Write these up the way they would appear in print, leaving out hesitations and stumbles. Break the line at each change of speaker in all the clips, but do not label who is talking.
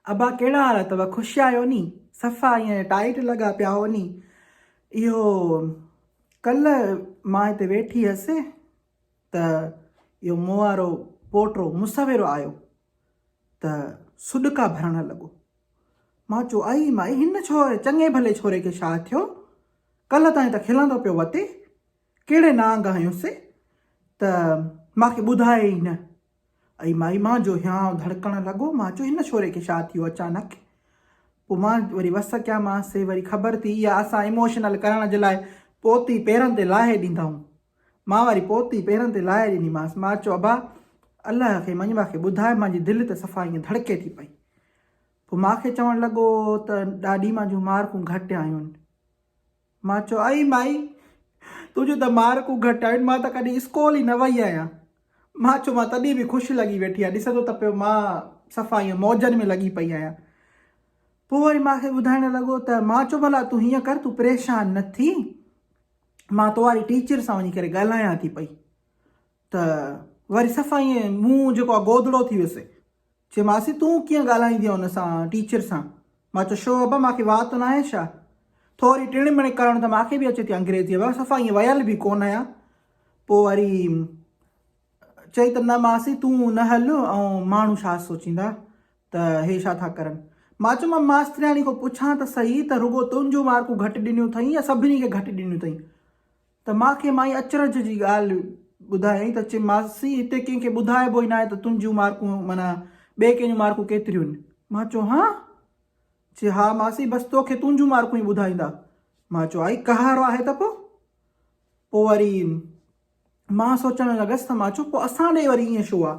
अबा कहिड़ा हाल अथव? ख़ुशि आहियो नी? सफ़ा ईअं टाइट लॻा पिया हो नी? इहो कल्ह मां हिते वेठी हुअसि त इहो मूं वारो पोटो मुसविरो आयो त सुॾिका भरणु लॻो। मां चयो आई माई हिन छोरे चङे भले छोरे खे छा थियो? कल्ह ताईं त खिलंदो पियो वते, कहिड़े नांग हयुसि त मूंखे ॿुधाए ई न। ऐं माई मां जो हियां धड़कणु लॻो। मां चयो हिन छोरे खे छा थियो अचानक? पोइ मां वरी वस कयामांसि, वरी ख़बर थी इहा असां इमोशनल करण जे लाइ पोती पेरनि ते लाहे ॾींदा आहियूं। मां वरी पोती पेरनि ते लाहे ॾिनीमांसि। मां चयो अबा अलाह खे मञवा खे ॿुधाए, मुंहिंजी दिलि त सफ़ा ईअं धड़के थी पई। पोइ मूंखे चवणु लॻो त ॾाढी मुंहिंजूं मार्कूं घटि आयूं आहिनि। मां चयो आई माई तुंहिंजूं त मार्कूं घटि आहिनि, मां त कॾहिं स्कूल ई न वई आहियां। मां चयो मां तॾहिं बि ख़ुशि लॻी वेठी आहियां, ॾिसंदो त पियो मां सफ़ा ईअं मौजनि में लॻी पई आहियां। पोइ वरी मूंखे ॿुधाइणु लॻो त मां चयो भला तूं हीअं कर, तूं परेशान न थी, मां तो वारी टीचर सां वञी करे ॻाल्हायां थी पई। त वरी सफ़ा ईअं मुंहुं जेको आहे गोदड़ो थी वियुसि। चयोमांसि तूं कीअं ॻाल्हाईंदी हुन सां टीचर सां? मां चयो छो अबा मूंखे वात न आहे छा? थोरी टिणिमिणी करणु त मूंखे बि अचे थी अंग्रेज़ी, अबा सफ़ा ईअं वयल बि कोन आहियां। पोइ वरी चई त न मासी तूं न हल, ऐं माण्हू छा सोचींदा त हे छा था करनि। मां चयो मां मास्तरियाणी खां पुछां त सही त रुॻो तुंहिंजूं मार्कूं घटि ॾिनियूं अथई या सभिनी खे घटि ॾिनियूं अथई? त मूंखे माई अचरज जी ॻाल्हि ॿुधायईं त चई मासी हिते कंहिंखे ॿुधाइबो ई न आहे त तुंहिंजूं मार्कूं माना ॿिए कंहिंजूं मार्कूं केतिरियूं आहिनि। मां चयो हा? चई हा मासी बसि तोखे तुंहिंजूं मार्कूं ई ॿुधाईंदा। मां चयो आई कहारो आहे त पोइ वरी मां सोचणु लॻसि त मां चयो पोइ असां ॾे वरी ईअं छो आहे?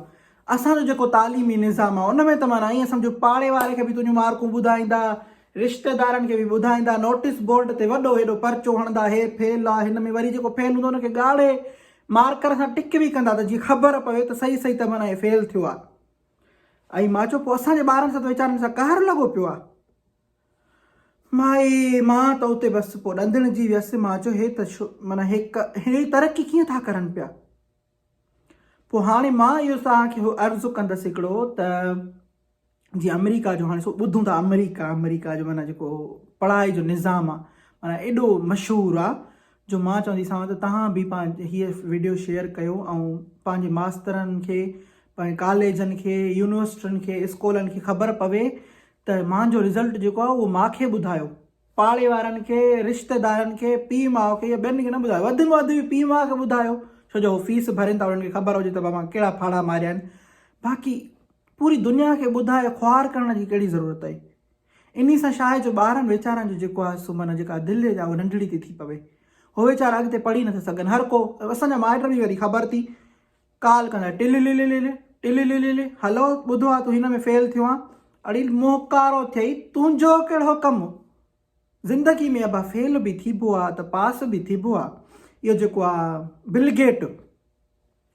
असांजो जेको तालीमी निज़ाम आहे उन में त माना ईअं सम्झो पाड़े वारे खे बि तुंहिंजूं मार्कूं ॿुधाईंदा, रिश्तेदारनि खे बि ॿुधाईंदा, नोटिस बोर्ड ते वॾो हेॾो परचो हणंदा, हे फेल आहे, हिन में वरी जेको फेल हूंदो हुनखे ॻाढ़े मार्कर सां टिक बि कंदा त जीअं ख़बर पवे त सही सही त माना हे फेल थियो आहे। ऐं मां चयो पोइ असांजे ॿारनि सां त वीचारनि सां कहर लॻो पियो आहे। मां त उते बसि पोइ ॾंदणिजी वियसि। मां चयो हे त छो माना हे तरक़ी कीअं था करनि पिया? पोइ हाणे मां इहो तव्हांखे अर्ज़ु कंदसि हिकिड़ो त जीअं अमेरिका जो हाणे ॿुधूं था, अमेरिका जो माना जेको पढ़ाई जो निज़ाम आहे माना एॾो मशहूरु आहे जो मां चवंदीसांव त तव्हां बि हीअ वीडियो शेयर कयो ऐं पंहिंजे मास्तरनि खे, पंहिंजे कॉलेजनि खे, यूनिवर्सिटियुनि खे, स्कूलनि खे ख़बर पवे त मुंहिंजो रिज़ल्ट जेको आहे उहो मूंखे ॿुधायो। पाड़े वारनि खे, रिश्तेदारनि खे, पीउ माउ खे या ॿियनि खे न ॿुधायो, वधि में वधि बि पीउ माउ खे ॿुधायो, छो जो फीस भरनि था, उन्हनि खे ख़बर हुजे त मां कहिड़ा फाड़ा मारिया आहिनि। बाक़ी पूरी दुनिया खे ॿुधाए ख्वार करण जी कहिड़ी ज़रूरत आहे? इन सां छा आहे जो ॿारनि वीचारनि जो जेको आहे सो माना जेका दिलि जा उहा नंढड़ी थी पवे, उहे वीचारा अॻिते पढ़ी नथा सघनि। हर को असांजा माइट बि वरी ख़बर थी काल कंदा टिली हलो ॿुधो आहे तूं हिन में फेल थियो आहे, अड़ी मोकारो थियई, तुंहिंजो कहिड़ो कमु? ज़िंदगी में अबा फेल बि थिबो आहे त पास बि थिबो आहे। इहो जेको आहे बिल गेट,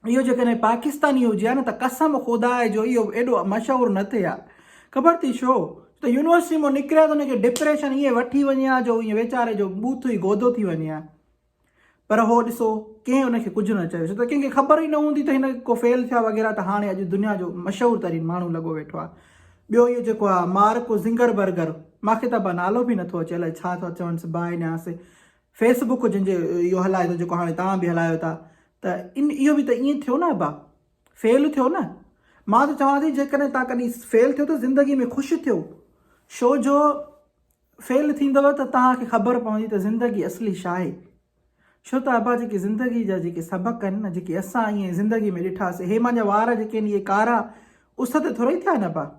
इहो जेकॾहिं पाकिस्तानी हुजे आहे न त कसम ख़ुदा जो इहो एॾो मशहूरु न थिए आहे। ख़बर थी छो? त यूनिवर्सिटी मां निकिरे त हुनखे डिप्रेशन ईअं वठी वञे आहे जो ईअं वीचारे जो बूथ ई गोदो थी वञे आहे। पर हो ॾिसो कंहिं हुनखे कुझु न चयो, छो त कंहिंखे ख़बर ई न हूंदी त हिन को फेल थिया वग़ैरह, त हाणे अॼु दुनिया जो मशहूरु तरीन माण्हू लॻो वेठो आहे। ॿियो इहो जेको आहे मार्को ज़िंगरबर्गर, मूंखे त नालो बि नथो अचे, अलाए छा था चवनि बाहि न्यासि। फेसबुक जंहिंजे इहो हलाए थो, जेको हाणे तव्हां बि हलायो था, त इहो बि त ईअं थियो न अबा, फेल थियो न। मां त चवां थी जेकॾहिं तव्हां कॾहिं फेल थियो त ज़िंदगी में ख़ुशि थियो, छो जो फेल थींदव त तव्हांखे ख़बर पवंदी त ज़िंदगी असली छा आहे। छो त अबा जेके ज़िंदगी जा जेके सबक़ आहिनि न, जेके असां ईअं ज़िंदगी में ॾिठासीं, हे मुंहिंजा वार जेके आहिनि इहे कारा उस ते थोरा ई थिया न अबा।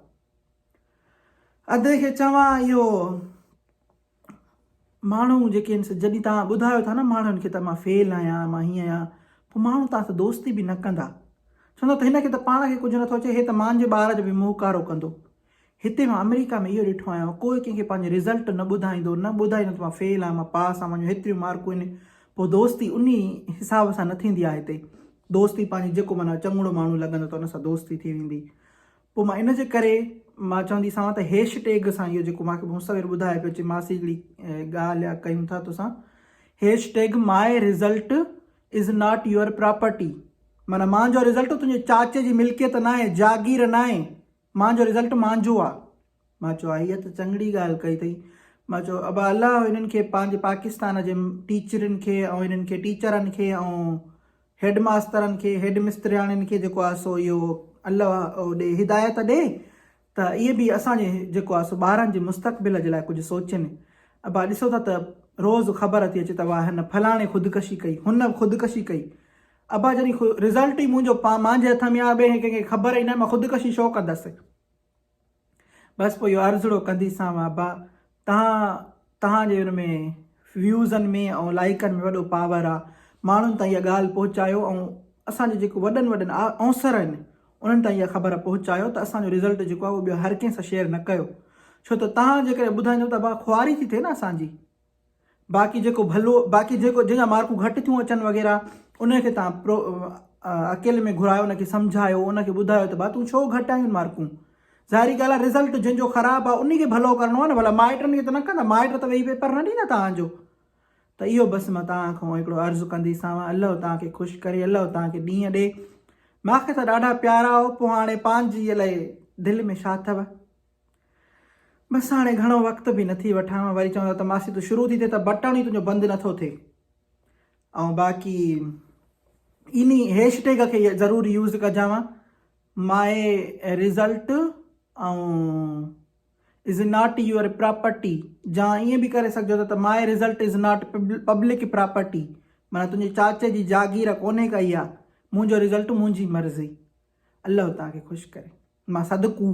अधे खे चवां इहो माण्हू जेके आहिनि जॾहिं तव्हां ॿुधायो था न माण्हुनि खे त मां फेल आहियां, मां हीअं आहियां, पोइ माण्हू तव्हां सां दोस्ती बि न कंदा, चवंदा त हिनखे त पाण खे कुझु नथो अचे, हे त मुंहिंजे ॿार जो बि मुंहुं कारो कंदो। हिते मां अमेरिका में इहो ॾिठो आहियां, कोई कंहिंखे पंहिंजे रिज़ल्ट न ॿुधाईंदो त मां फेल आहियां, मां पास आहियां, मुंहिंजूं हेतिरियूं मार्कूं आहिनि। पोइ दोस्ती उन हिसाब सां न थींदी आहे हिते। दोस्ती पंहिंजी जेको माना चङड़ो माण्हू लॻंदो त हुन सां दोस्ती थी वेंदी। पोइ मां इन जे करे मां चवंदीसांव त हैशटैग सां इहो जेको मूंखे मुसविर ॿुधाए पियो, अचे मासी हिकिड़ी ॻाल्हि या कयूं था तोसां, hashtag my result is not your property, माना मुंहिंजो रिज़ल्ट तुंहिंजे चाचे जी मिल्कियत न आहे, जागीर न आहे, मुंहिंजो रिज़ल्ट मुंहिंजो आहे, मां चयो हीअ त चङड़ी ॻाल्हि कई अथई। मां चयो अबा अलाह हिननि खे पंहिंजे पाकिस्तान जे टीचरुनि खे ऐं हिननि खे टीचरनि खे ऐं हेड मास्तरनि खे हेड मिस्त्रियाणियुनि खे जेको आहे सो इहो अलाह ॾे हिदायत ॾे त इहे बि असांजे जेको आहे सो ॿारनि जे मुस्तक़बिल जे लाइ कुझु सोचनि। अबा ॾिसो था त रोज़ु ख़बर थी अचे त वाह हिन फलाणे ख़ुदकशी कई, हुन ख़ुदकशी कई। अबा जॾहिं रिज़ल्ट ई मुंहिंजो मुंहिंजे हथ में आहे, ॿिए कंहिंखे ख़बर ई न, मां ख़ुदकशी छो कंदसि। बसि पोइ इहो अर्ज़ड़ो कंदीसांव अबा तव्हांजे हुन में व्यूज़नि में ऐं लाइकनि में वॾो पावर आहे। माण्हुनि ताईं इहा ॻाल्हि पहुचायो ऐं असांजे जेको वॾनि वॾनि अवसर आहिनि उन्हनि ताईं इहा ख़बर पहुचायो त असांजो रिज़ल्ट जेको आहे उहो ॿियो हर कंहिं सां शेयर न कयो। छो त तव्हां जेकॾहिं ॿुधाईंदो त भाउ ख़ुआरी थी थिए न असांजी। बाक़ी जेको भलो, बाक़ी जेको जंहिंजा मार्कूं घटि थियूं अचनि वग़ैरह, उनखे तव्हां अकेले में घुरायो, उनखे सम्झायो, उनखे ॿुधायो त भाउ तूं छो घटि आयूं मार्कूं। ज़ाहिरी ॻाल्हि आहे रिज़ल्ट जंहिंजो ख़राबु आहे उनखे भलो करिणो आहे न, भला माइटनि खे त न कंदा, माइट त वेही पेपर न ॾींदा तव्हांजो। त इहो बसि मां तव्हां खां हिकिड़ो अर्ज़ु कंदीसांव, अलाह तव्हांखे ख़ुशि करे, अलाह तव्हांखे ॾींहं ॾे। मूंखे त ॾाढा प्यारा हो, पोइ हाणे पंहिंजी अलाए दिलि में छा अथव। बसि हाणे घणो वक़्तु बि नथी वठां, वरी चवंदा त मासी तूं शुरू थी थिए त बटण ई तुंहिंजो बंदि नथो थिए। ऐं बाक़ी इन हैशटैग खे ज़रूरु यूज़ कजांव, माए रिज़ल्ट ऐं इज़ नॉट यूअर प्रॉपर्टी, या ईअं बि करे सघिजो त माए result is not public property, माना तुंहिंजे चाचे जी जागीर कोन्हे कई आहे, मुंहिंजो रिज़ल्ट मुंहिंजी मर्ज़ी। अलाह तव्हांखे ख़ुशि करे। मां सदकू